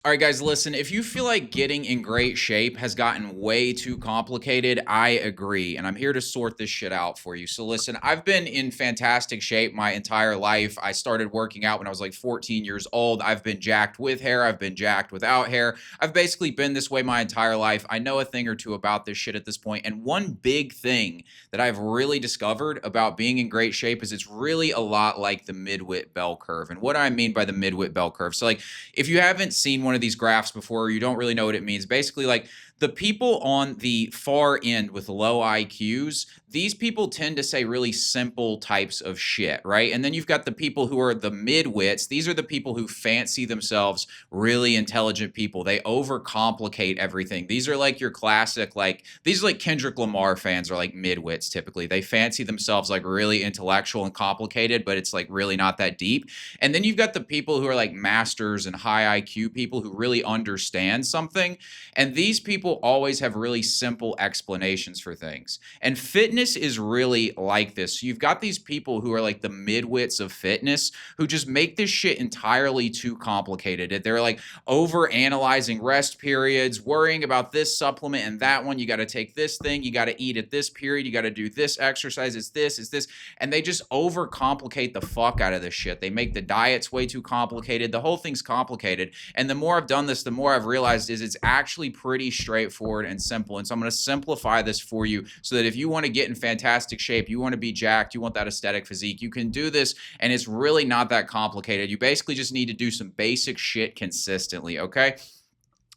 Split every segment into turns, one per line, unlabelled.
All right, guys, listen, if you feel like getting in great shape has gotten way too complicated, I agree. And I'm here to sort this shit out for you. So, listen, I've been in fantastic shape my entire life. I started working out when I was like 14 years old. I've been jacked with hair, I've been jacked without hair. I've basically been this way my entire life. I know a thing or two about this shit at this point. And one big thing that I've really discovered about being in great shape is it's really a lot like the midwit bell curve. And what I mean by the midwit bell curve. So, like, if you haven't seen one of these graphs before, or you don't really know what it means, basically, like, the people on the far end with low IQs, these people tend to say really simple types of shit, right? And then you've got the people who are the midwits. These are the people who fancy themselves really intelligent people. They overcomplicate everything. These are like your classic, like, these are like Kendrick Lamar fans are like midwits typically. They fancy themselves like really intellectual and complicated, but it's like really not that deep. And then you've got the people who are like masters and high IQ people who really understand something. And these people always have really simple explanations for things. And fitness is really like this. So you've got these people who are like the midwits of fitness who just make this shit entirely too complicated. They're like over analyzing rest periods, worrying about this supplement and that one. You got to take this thing, you got to eat at this period, you got to do this exercise, it's this, it's this. And they just overcomplicate the fuck out of this shit. They make the diets way too complicated. The whole thing's complicated. And the more I've done this, the more I've realized is it's actually pretty straightforward and simple. And so I'm going to simplify this for you so that if you want to get in fantastic shape, you want to be jacked, you want that aesthetic physique, you can do this. And it's really not that complicated. You basically just need to do some basic shit consistently. Okay.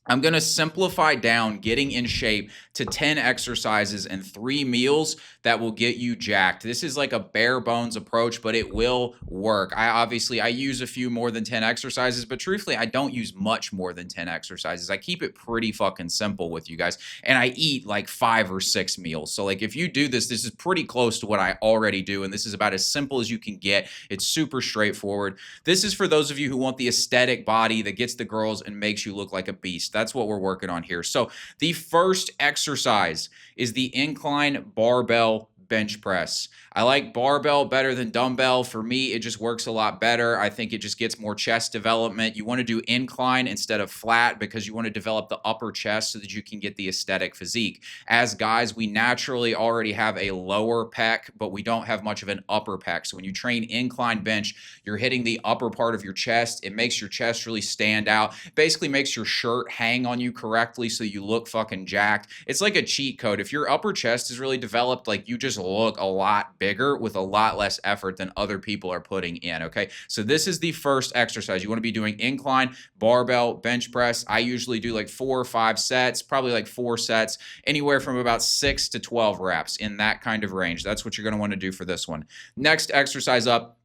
I'm going to simplify down getting in shape to 10 exercises and 3 meals that will get you jacked. This is like a bare bones approach, but it will work. I use a few more than 10 exercises, but truthfully, I don't use much more than 10 exercises. I keep it pretty fucking simple with you guys. And I eat like 5 or 6 meals. So like if you do this, this is pretty close to what I already do. And this is about as simple as you can get. It's super straightforward. This is for those of you who want the aesthetic body that gets the girls and makes you look like a beast. That's what we're working on here. So the first exercise is the incline barbell bench press. I like barbell better than dumbbell. For me, it just works a lot better. I think it just gets more chest development. You want to do incline instead of flat because you want to develop the upper chest so that you can get the aesthetic physique. As guys, we naturally already have a lower pec, but we don't have much of an upper pec. So when you train incline bench, you're hitting the upper part of your chest. It makes your chest really stand out. Basically makes your shirt hang on you correctly so you look fucking jacked. It's like a cheat code. If your upper chest is really developed, like you just look a lot bigger with a lot less effort than other people are putting in, okay? So this is the first exercise. You want to be doing incline, barbell, bench press. I usually do like 4 or 5 sets, probably like 4 sets, anywhere from about 6 to 12 reps in that kind of range. That's what you're going to want to do for this one. Next exercise up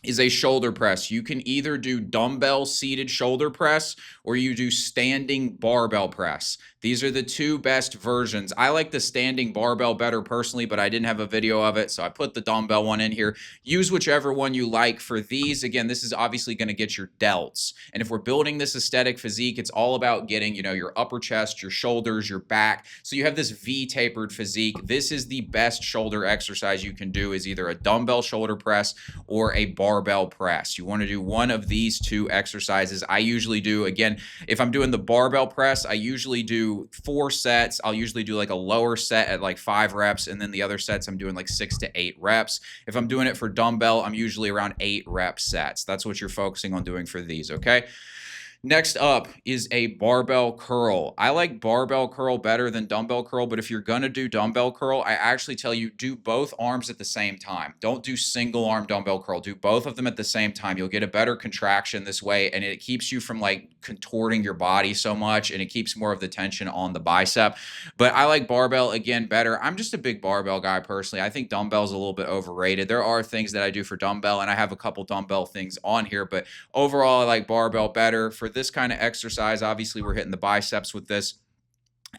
is a shoulder press. You can either do dumbbell seated shoulder press or you do standing barbell press. These are the two best versions. I like the standing barbell better personally, but I didn't have a video of it, so I put the dumbbell one in here. Use whichever one you like for these. Again, this is obviously going to get your delts. And if we're building this aesthetic physique, it's all about getting, your upper chest, your shoulders, your back. So you have this V-tapered physique. This is the best shoulder exercise you can do, is either a dumbbell shoulder press or a barbell press. You want to do one of these two exercises. I usually do, again, if I'm doing the barbell press, I usually do 4 sets. I'll usually do like a lower set at like 5 reps, and then the other sets I'm doing like 6 to 8 reps. If I'm doing it for dumbbell, I'm usually around 8 rep sets. That's what you're focusing on doing for these, okay? Next up is a barbell curl. I like barbell curl better than dumbbell curl, but if you're going to do dumbbell curl, I actually tell you do both arms at the same time. Don't do single arm dumbbell curl. Do both of them at the same time. You'll get a better contraction this way, and it keeps you from like contorting your body so much, and it keeps more of the tension on the bicep. But I like barbell, again, better. I'm just a big barbell guy personally. I think dumbbell's a little bit overrated. There are things that I do for dumbbell, and I have a couple dumbbell things on here, but overall I like barbell better. For this kind of exercise, obviously we're hitting the biceps with this.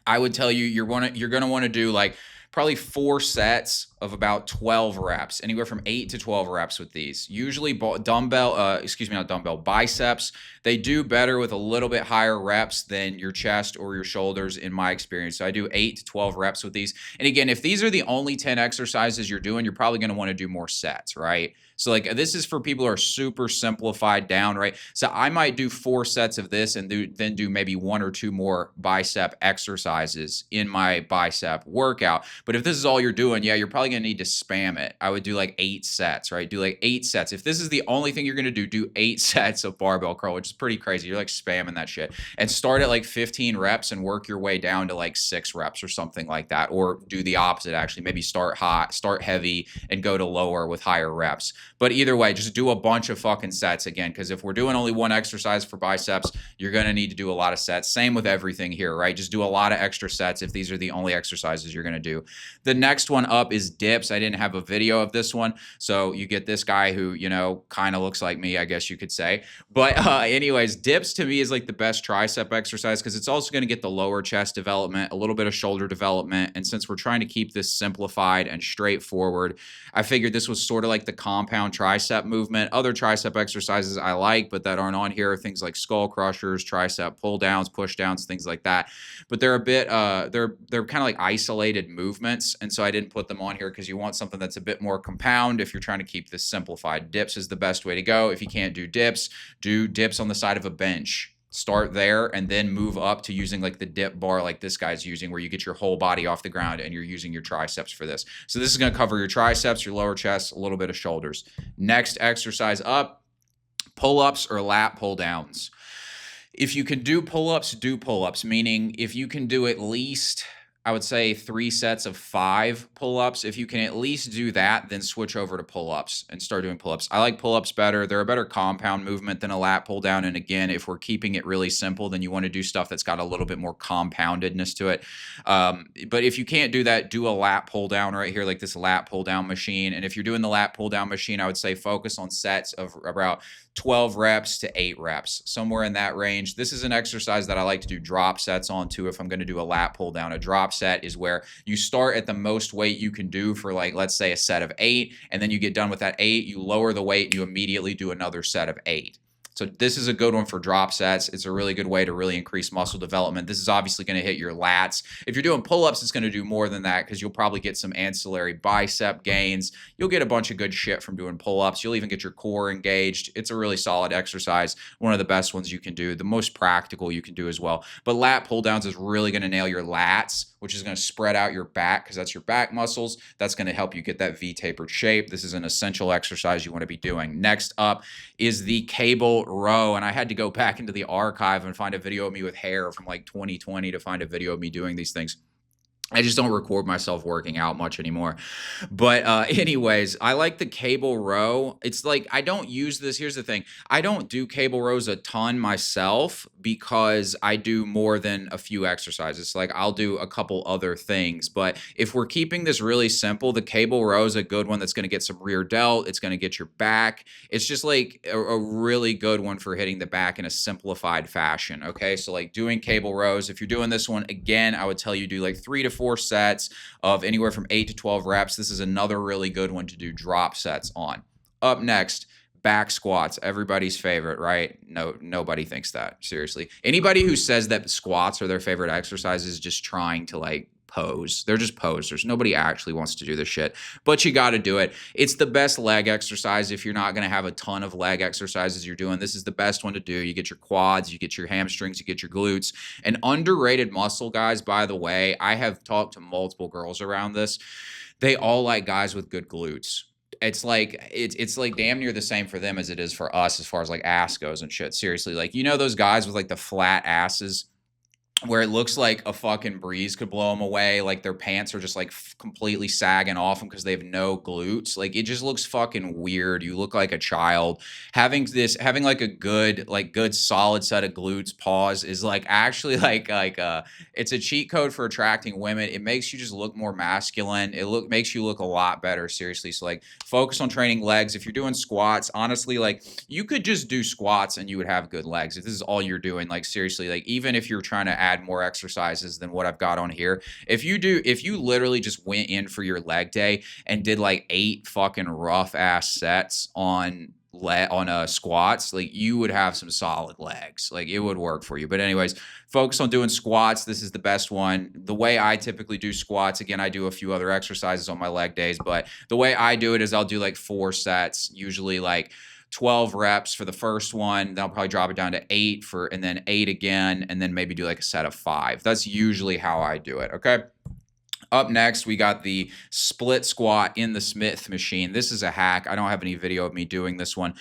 I would tell you you're going to want to do like probably 4 sets of about 12 reps, anywhere from 8 to 12 reps with these. Usually biceps, they do better with a little bit higher reps than your chest or your shoulders in my experience. So I do 8 to 12 reps with these. And again, if these are the only 10 exercises you're doing, you're probably going to want to do more sets, right? So like this is for people who are super simplified down, right? So I might do 4 sets of this and then do maybe 1 or 2 more bicep exercises in my bicep workout. But if this is all you're doing, yeah, you're probably gonna need to spam it. I would do like 8 sets, right? Do like 8 sets. If this is the only thing you're gonna do 8 sets of barbell curl, which is pretty crazy. You're like spamming that shit. And start at like 15 reps and work your way down to like 6 reps or something like that. Or do the opposite, actually. Maybe start hot, start heavy, and go to lower with higher reps. But either way, just do a bunch of fucking sets again, because if we're doing only one exercise for biceps, you're going to need to do a lot of sets. Same with everything here, right? Just do a lot of extra sets if these are the only exercises you're going to do. The next one up is dips. I didn't have a video of this one, so you get this guy who, you know, kind of looks like me, I guess you could say. But anyways, dips to me is like the best tricep exercise because it's also going to get the lower chest development, a little bit of shoulder development. And since we're trying to keep this simplified and straightforward, I figured this was sort of like the compound tricep movement. Other tricep exercises I like, but that aren't on here, are things like skull crushers, tricep pull downs, push downs, things like that. But they're a bit, they're kind of like isolated movements. And so I didn't put them on here because you want something that's a bit more compound if you're trying to keep this simplified. Dips is the best way to go. If you can't do dips on the side of a bench. Start there and then move up to using like the dip bar like this guy's using, where you get your whole body off the ground and you're using your triceps for this. So this is going to cover your triceps, your lower chest, a little bit of shoulders. Next exercise up, pull-ups or lat pull downs. If you can do pull-ups, do pull-ups, meaning if you can do at least, I would say 3 sets of 5 pull-ups. If you can at least do that, then switch over to pull-ups and start doing pull-ups. I like pull-ups better. They're a better compound movement than a lat pull-down. And again, if we're keeping it really simple, then you want to do stuff that's got a little bit more compoundedness to it. But if you can't do that, do a lat pull-down right here, like this lat pull-down machine. And if you're doing the lat pull-down machine, I would say focus on sets of about 12 reps to 8 reps, somewhere in that range. This is an exercise that I like to do drop sets on too if I'm going to do a lat pull down. A drop set is where you start at the most weight you can do for, like, let's say a set of 8, and then you get done with that 8, you lower the weight, and you immediately do another set of 8. So this is a good one for drop sets. It's a really good way to really increase muscle development. This is obviously going to hit your lats. If you're doing pull-ups, it's going to do more than that because you'll probably get some ancillary bicep gains. You'll get a bunch of good shit from doing pull-ups. You'll even get your core engaged. It's a really solid exercise. One of the best ones you can do. The most practical you can do as well. But lat pull-downs is really going to nail your lats, which is going to spread out your back because that's your back muscles. That's going to help you get that V-tapered shape. This is an essential exercise you want to be doing. Next up is the cable row, and I had to go back into the archive and find a video of me with hair from like 2020 to find a video of me doing these things. I just don't record myself working out much anymore. But anyways, I like the cable row. It's like I don't use this. Here's the thing. I don't do cable rows a ton myself because I do more than a few exercises. Like I'll do a couple other things. But if we're keeping this really simple, the cable row is a good one that's going to get some rear delt. It's going to get your back. It's just like a really good one for hitting the back in a simplified fashion. Okay, so like doing cable rows. If you're doing this one, again, I would tell you do like 3 to 4 sets of anywhere from 8 to 12 reps. This is another really good one to do drop sets on. Up next, back squats, everybody's favorite, right? No, nobody thinks that, seriously. Anybody who says that squats are their favorite exercise is just trying to like pose. They're just posers. Nobody actually wants to do this shit, but you got to do it. It's the best leg exercise. If you're not going to have a ton of leg exercises you're doing, this is the best one to do. You get your quads, you get your hamstrings, you get your glutes. An underrated muscle, guys, by the way, I have talked to multiple girls around this. They all like guys with good glutes. It's like it's like damn near the same for them as it is for us as far as like ass goes and shit. Seriously, like, you know those guys with like the flat asses where it looks like a fucking breeze could blow them away, like their pants are just like completely sagging off them because they have no glutes. Like it just looks fucking weird. You look like a child. Having like a good solid set of glutes, pause, is like actually like it's a cheat code for attracting women. It makes you just look more masculine. Makes you look a lot better, seriously. So like focus on training legs. If you're doing squats, honestly, like you could just do squats and you would have good legs. If this is all you're doing, like seriously, like even if you're trying to add more exercises than what I've got on here, if you literally just went in for your leg day and did like 8 fucking rough ass sets on squats, like you would have some solid legs. Like it would work for you. But anyways, focus on doing squats. This is the best one. The way I typically do squats, again, I do a few other exercises on my leg days, but the way I do it is I'll do like 4 sets, usually like 12 reps for the first one. Then I'll probably drop it down to 8 and then 8 again, and then maybe do like a set of 5. That's usually how I do it. Okay. Up next, we got the split squat in the Smith machine. This is a hack. I don't have any video of me doing this one,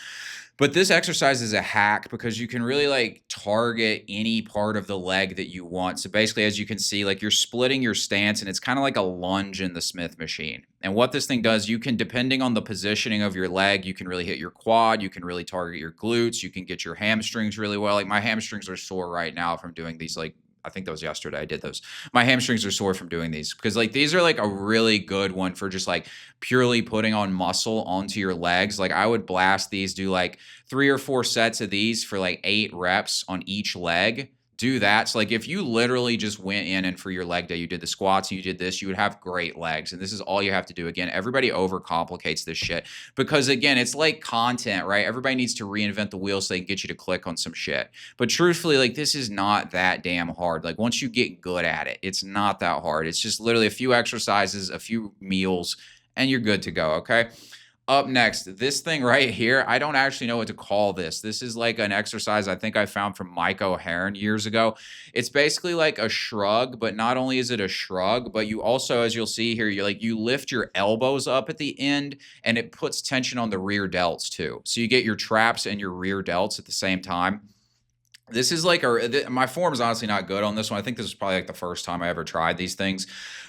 but this exercise is a hack because you can really like target any part of the leg that you want. So basically, as you can see, like you're splitting your stance and it's kind of like a lunge in the Smith machine. And what this thing does, you can, depending on the positioning of your leg, you can really hit your quad, you can really target your glutes, you can get your hamstrings really well. Like my hamstrings are sore right now from doing these, like, I think that was yesterday I did those. My hamstrings are sore from doing these because like these are like a really good one for just like purely putting on muscle onto your legs. Like I would blast these, do like 3 or 4 sets of these for like 8 reps on each leg. Do that. So like if you literally just went in and for your leg day, you did the squats and you did this, you would have great legs. And this is all you have to do. Again, everybody overcomplicates this shit because again, it's like content, right? Everybody needs to reinvent the wheel so they can get you to click on some shit. But truthfully, like this is not that damn hard. Like once you get good at it, it's not that hard. It's just literally a few exercises, a few meals, and you're good to go. Okay. Up next, this thing right here, I don't actually know what to call this. This is like an exercise I think I found from Mike O'Hearn years ago. It's basically like a shrug, but not only is it a shrug, but you also, as you'll see here, you lift your elbows up at the end and it puts tension on the rear delts too. So you get your traps and your rear delts at the same time. This is like my form is honestly not good on this one. I think this is probably like the first time I ever tried these things,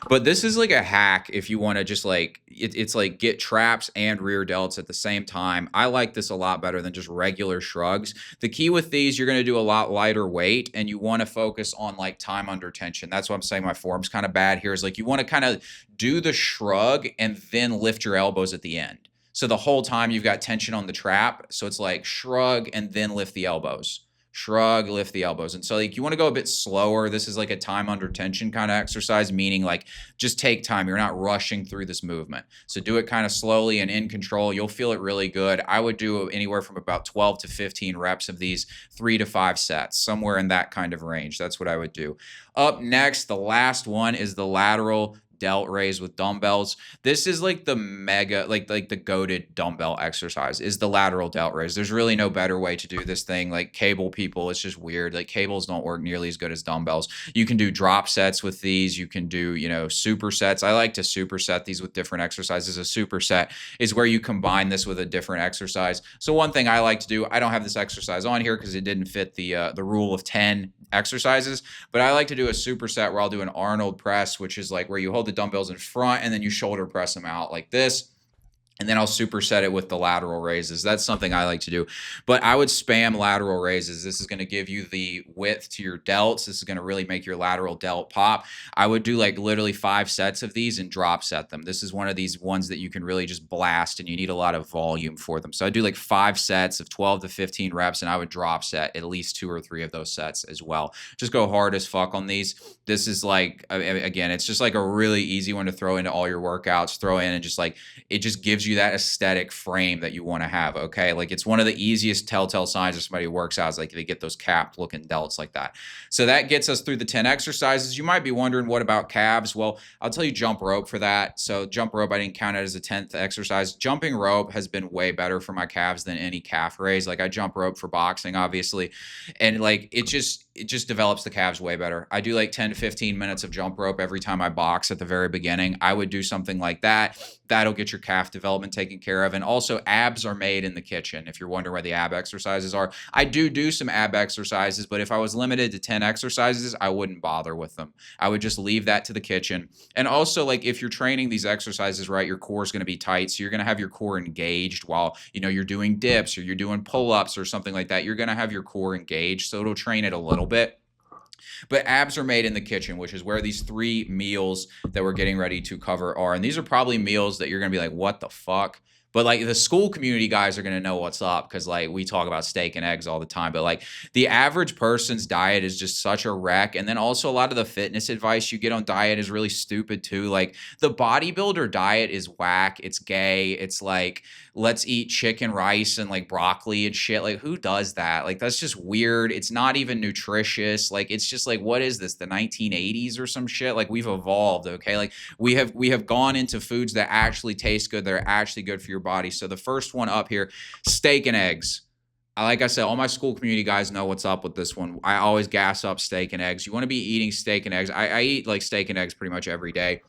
but this is like a hack if you want to just like it's like get traps and rear delts at the same time. I like this a lot better than just regular shrugs. The key with these, you're going to do a lot lighter weight and you want to focus on like time under tension. That's what I'm saying my form's kind of bad here, is like you want to kind of do the shrug and then lift your elbows at the end. So the whole time you've got tension on the trap. So it's like shrug and then lift the elbows. Shrug, lift the elbows. And so like you want to go a bit slower. This is like a time under tension kind of exercise, meaning like just take time. You're not rushing through this movement. So do it kind of slowly and in control. You'll feel it really good. I would do anywhere from about 12 to 15 reps of these 3 to 5 sets, somewhere in that kind of range. That's what I would do. Up next, the last one is the lateral delt raise with dumbbells. This is like the mega, like the goated dumbbell exercise is the lateral delt raise. There's really no better way to do this thing. Like cable people, it's just weird. Like cables don't work nearly as good as dumbbells. You can do drop sets with these. You can do, supersets. I like to superset these with different exercises. A superset is where you combine this with a different exercise. So one thing I like to do, I don't have this exercise on here because it didn't fit the rule of 10 exercises, but I like to do a superset where I'll do an Arnold press, which is like where you hold the dumbbells in front and then you shoulder press them out like this. And then I'll superset it with the lateral raises. That's something I like to do. But I would spam lateral raises. This is going to give you the width to your delts. This is going to really make your lateral delt pop. I would do like literally 5 sets of these and drop set them. This is one of these ones that you can really just blast and you need a lot of volume for them. So I do like 5 sets of 12 to 15 reps and I would drop set at least 2 or 3 of those sets as well. Just go hard as fuck on these. This is like, again, it's just like a really easy one to throw into all your workouts, throw in and just like, it just gives you that aesthetic frame that you want to have. Okay. Like it's one of the easiest telltale signs if somebody works out is like they get those capped looking delts like that. So that gets us through the 10 exercises. You might be wondering, what about calves? Well, I'll tell you jump rope for that. So jump rope, I didn't count it as a 10th exercise. Jumping rope has been way better for my calves than any calf raise. Like I jump rope for boxing, obviously. And like, it just develops the calves way better. I do like 10 to 15 minutes of jump rope every time I box at the very beginning. I would do something like that. That'll get your calf development taken care of. And also abs are made in the kitchen. If you're wondering where the ab exercises are, I do some ab exercises, but if I was limited to 10 exercises, I wouldn't bother with them. I would just leave that to the kitchen. And also like if you're training these exercises right, your core is going to be tight. So you're going to have your core engaged while, you're doing dips or you're doing pull-ups or something like that. You're going to have your core engaged. So it'll train it a little bit. But abs are made in the kitchen, which is where these 3 meals that we're getting ready to cover are. And these are probably meals that you're going to be like, what the fuck? But like the school community guys are going to know what's up because like we talk about steak and eggs all the time. But like the average person's diet is just such a wreck. And then also a lot of the fitness advice you get on diet is really stupid too. Like the bodybuilder diet is whack. It's gay. It's like, let's eat chicken, rice, and like broccoli and shit. Like, who does that? Like, that's just weird. It's not even nutritious. Like, it's just like, what is this? The 1980s or some shit? Like, we've evolved, okay? Like, we have gone into foods that actually taste good. They're actually good for your body. So the first one up here, steak and eggs. Like I said, all my school community guys know what's up with this one. I always gas up steak and eggs. You want to be eating steak and eggs. I eat like steak and eggs pretty much every day.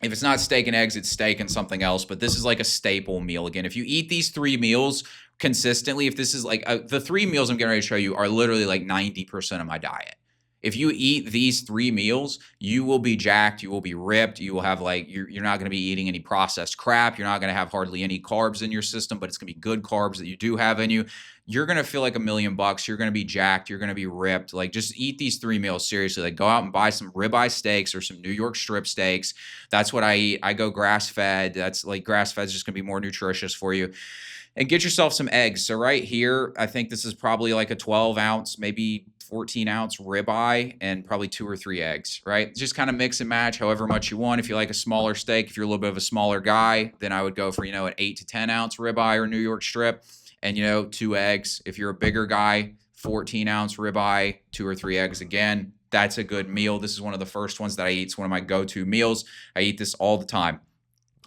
If it's not steak and eggs, it's steak and something else. But this is like a staple meal. Again, if you eat these 3 meals consistently, if this is like the 3 meals I'm getting ready to show you are literally like 90% of my diet. If you eat these 3 meals, you will be jacked, you will be ripped, you will have like, you're not going to be eating any processed crap. You're not going to have hardly any carbs in your system, but it's going to be good carbs that you do have in you. You're going to feel like $1,000,000. You're going to be jacked. You're going to be ripped. Like just eat these 3 meals seriously. Like go out and buy some ribeye steaks or some New York strip steaks. That's what I eat. I go grass fed. That's like grass fed is just going to be more nutritious for you. And get yourself some eggs. So right here, I think this is probably like a 12 ounce, maybe 14 ounce ribeye and probably 2 or 3 eggs, right? Just kind of mix and match however much you want. If you like a smaller steak, if you're a little bit of a smaller guy, then I would go for, an 8 to 10 ounce ribeye or New York strip and, 2 eggs. If you're a bigger guy, 14 ounce ribeye, 2 or 3 eggs again. That's a good meal. This is one of the first ones that I eat. It's one of my go-to meals. I eat this all the time.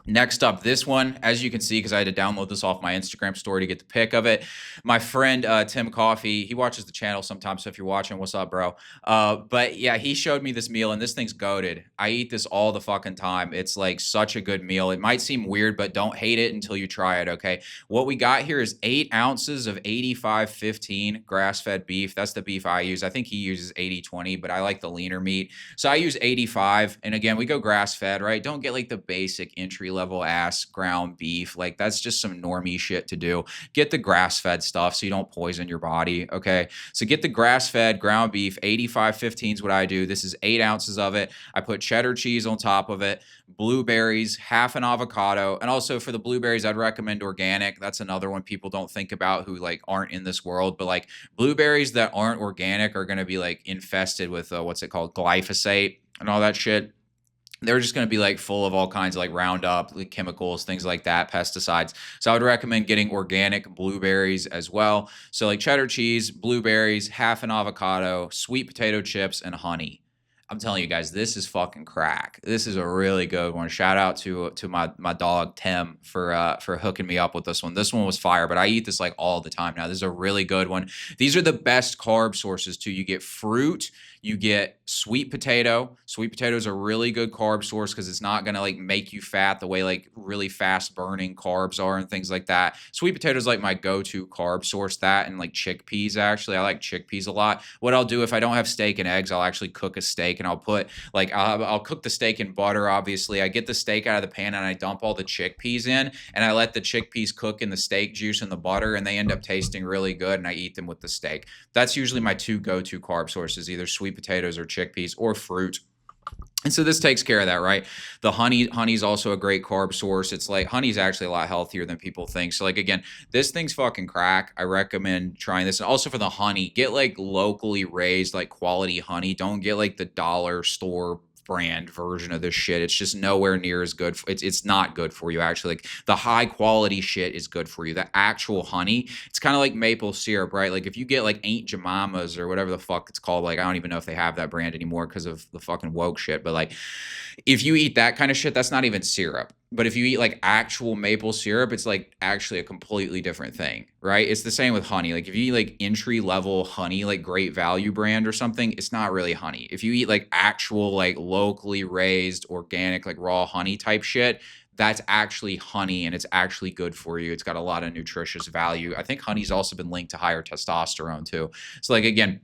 Next up, this one, as you can see, because I had to download this off my Instagram story to get the pic of it. My friend Tim Coffey, he watches the channel sometimes, so if you're watching, what's up, bro? But yeah, he showed me this meal, and this thing's goated. I eat this all the fucking time. It's like such a good meal. It might seem weird, but don't hate it until you try it, okay? What we got here is 8 ounces of 85-15 grass-fed beef. That's the beef I use. I think he uses 80-20, but I like the leaner meat. So I use 85, and again, we go grass-fed, right? Don't get like the basic entry level ass ground beef. Like that's just some normie shit to do. Get the grass-fed stuff so you don't poison your body, okay? So get the grass-fed ground beef. 85-15 is what I do. This is 8 ounces of it. I put cheddar cheese on top of it, blueberries, half an avocado, and also for the blueberries, I'd recommend organic. That's another one people don't think about who like aren't in this world, but like blueberries that aren't organic are going to be like infested with what's it called, glyphosate and all that shit. They're just going to be like full of all kinds of like Roundup, like chemicals, things like that, pesticides. So I would recommend getting organic blueberries as well. So like cheddar cheese, blueberries, half an avocado, sweet potato chips, and honey. I'm telling you guys, this is fucking crack. This is a really good one. Shout out to my dog Tim for hooking me up with this one. This one was fire, but I eat this like all the time now. This is a really good one. These are the best carb sources too. You get fruit, you get sweet potato. Sweet potato is a really good carb source because it's not gonna like make you fat the way like really fast burning carbs are and things like that. Sweet potato is like my go-to carb source. That and like chickpeas. Actually, I like chickpeas a lot. What I'll do if I don't have steak and eggs, I'll actually cook a steak and I'll put like I'll cook the steak in butter. Obviously, I get the steak out of the pan and I dump all the chickpeas in and I let the chickpeas cook in the steak juice and the butter and they end up tasting really good and I eat them with the steak. That's usually my 2 go-to carb sources, either sweet potatoes or chickpeas or fruit. And so this takes care of that, right? The honey's also a great carb source. It's like honey's actually a lot healthier than people think. So like, again, this thing's fucking crack. I recommend trying this. And also for the honey, get like locally raised, like quality honey. Don't get like the dollar store brand version of this shit. It's just nowhere near as good. It's not good for you, actually. Like the high quality shit is good for you. The actual honey, it's kind of like maple syrup, right? Like if you get like Aunt Jemima's or whatever the fuck it's called, like I don't even know if they have that brand anymore because of the fucking woke shit, but like if you eat that kind of shit, that's not even syrup. But if you eat like actual maple syrup, it's like actually a completely different thing, right? It's the same with honey. Like if you eat like entry level honey, like Great Value brand or something, it's not really honey. If you eat like actual like locally raised organic like raw honey type shit, that's actually honey and it's actually good for you. It's got a lot of nutritious value. I think honey's also been linked to higher testosterone too. So like again,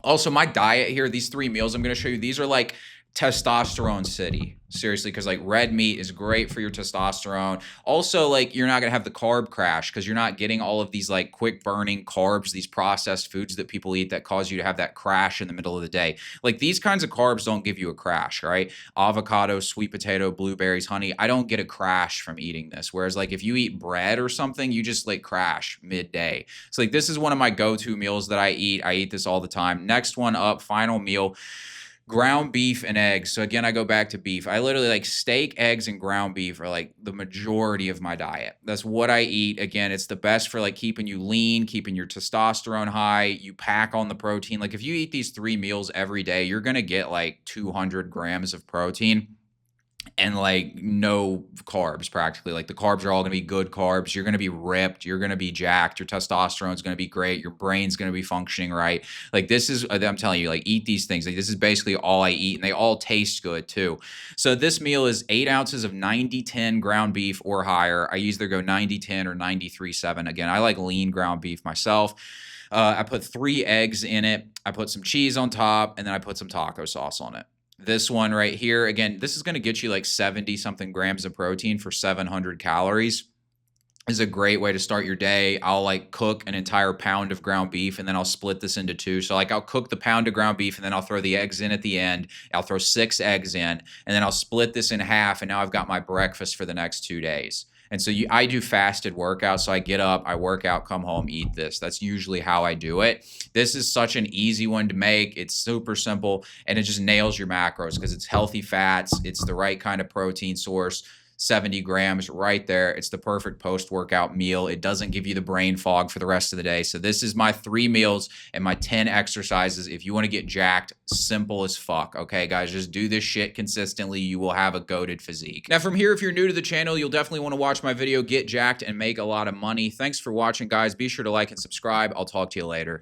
also my diet here, these 3 meals I'm going to show you, these are like testosterone city, seriously, because like red meat is great for your testosterone. Also, like you're not gonna have the carb crash because you're not getting all of these like quick burning carbs, these processed foods that people eat that cause you to have that crash in the middle of the day. Like these kinds of carbs don't give you a crash, right? Avocado, sweet potato, blueberries, honey, I don't get a crash from eating this. Whereas like if you eat bread or something, you just like crash midday. So like this is one of my go-to meals that I eat. I eat this all the time. Next one up, final meal, ground beef and eggs. So again, I go back to beef. I literally like steak, eggs, and ground beef are like the majority of my diet. That's what I eat. Again, it's the best for like keeping you lean, keeping your testosterone high. You pack on the protein. Like if you eat these 3 meals every day, you're going to get like 200 grams of protein and like no carbs practically. Like the carbs are all going to be good carbs. You're going to be ripped. You're going to be jacked. Your testosterone is going to be great. Your brain's going to be functioning right. Like this is, I'm telling you, like eat these things. Like this is basically all I eat, and they all taste good too. So this meal is 8 ounces of 90-10 ground beef or higher. I either go 90-10 or 93-7. Again, I like lean ground beef myself. I put 3 eggs in it. I put some cheese on top, and then I put some taco sauce on it. This one right here, again, this is going to get you like 70 something grams of protein for 700 calories. Is a great way to start your day. I'll like cook an entire pound of ground beef and then I'll split this into 2. So like I'll cook the pound of ground beef and then I'll throw the eggs in at the end. I'll throw 6 eggs in and then I'll split this in half, and now I've got my breakfast for the next 2 days. And so I do fasted workouts. So I get up, I work out, come home, eat this. That's usually how I do it. This is such an easy one to make. It's super simple, and it just nails your macros because it's healthy fats. It's the right kind of protein source. 70 grams right there. It's the perfect post-workout meal. It doesn't give you the brain fog for the rest of the day. So this is my 3 meals and my 10 exercises. If you want to get jacked, simple as fuck. Okay, guys, just do this shit consistently. You will have a goated physique. Now from here, if you're new to the channel, you'll definitely want to watch my video, Get Jacked and Make a Lot of Money. Thanks for watching, guys. Be sure to like and subscribe. I'll talk to you later.